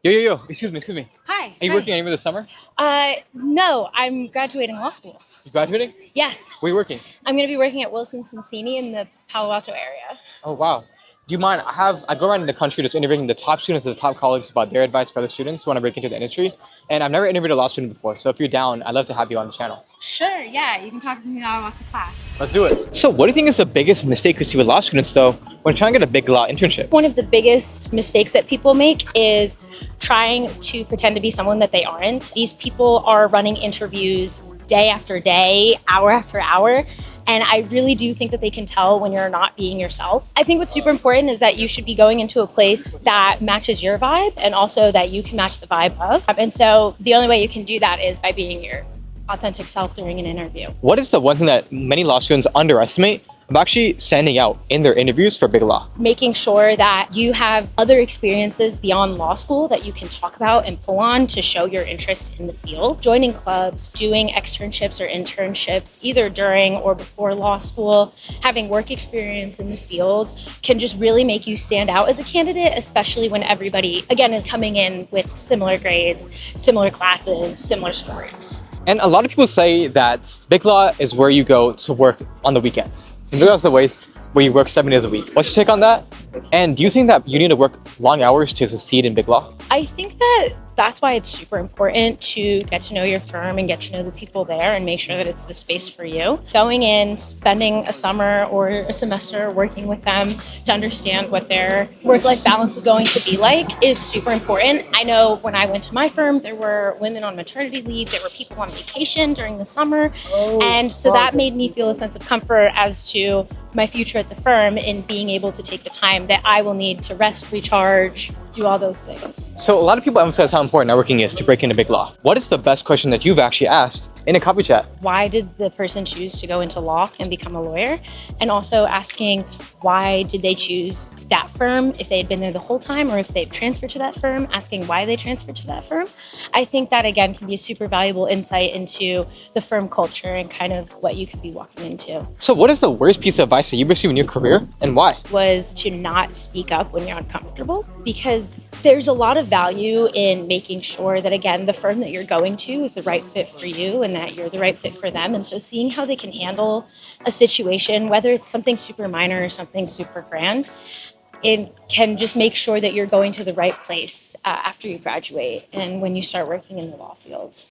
Yo, excuse me. Hi. Are you Hi. working anywhere this summer? No, I'm graduating law school. You graduating? Yes, Where are you working? I'm going to be working at Wilson Sonsini in the Palo Alto area. Oh wow. Do you mind? I go around the country just interviewing the top students of the top colleagues about their advice for other students who want to break into the industry. And I've never interviewed a law student before, so if you're down, I'd love to have you on the channel. Sure, yeah, you can talk to me while I walk to class. Let's do it. So what do you think is the biggest mistake you see with law students though when trying to get a big law internship? One of the biggest mistakes that people make is trying to pretend to be someone that they aren't. These people are running interviews day after day, hour after hour, and I really do think that they can tell when you're not being yourself. I think what's super important is that you should be going into a place that matches your vibe and also that you can match the vibe of. And so the only way you can do that is by being your authentic self during an interview. What is the one thing that many law students underestimate about actually standing out in their interviews for big law? Making sure that you have other experiences beyond law school that you can talk about and pull on to show your interest in the field. Joining clubs, doing externships or internships either during or before law school, having work experience in the field can just really make you stand out as a candidate, especially when everybody, again, is coming in with similar grades, similar classes, similar stories. And a lot of people say that Big Law is where you go to work on the weekends. And Big Law is the place where you work 7 days a week. What's your take on that? And do you think that you need to work long hours to succeed in Big Law? I think that that's why it's super important to get to know your firm and get to know the people there and make sure that it's the space for you. Going in, spending a summer or a semester working with them to understand what their work-life balance is going to be like is super important. I know when I went to my firm, there were women on maternity leave, there were people on vacation during the summer, and so that made me feel a sense of comfort as to my future at the firm in being able to take the time that I will need to rest, recharge, do all those things. So a lot of people emphasize how important networking is to break into Big Law. What is the best question that you've actually asked in a coffee chat? Why did the person choose to go into law and become a lawyer? And also asking why did they choose that firm, if they had been there the whole time or if they've transferred to that firm, asking why they transferred to that firm. I think that again can be a super valuable insight into the firm culture and kind of what you could be walking into. So what is the worst piece of advice that you've received in your career and why? Was to not speak up when you're uncomfortable, because there's a lot of value in making sure that, again, the firm that you're going to is the right fit for you and that you're the right fit for them. And so seeing how they can handle a situation, whether it's something super minor or something super grand, it can just make sure that you're going to the right place after you graduate and when you start working in the law field.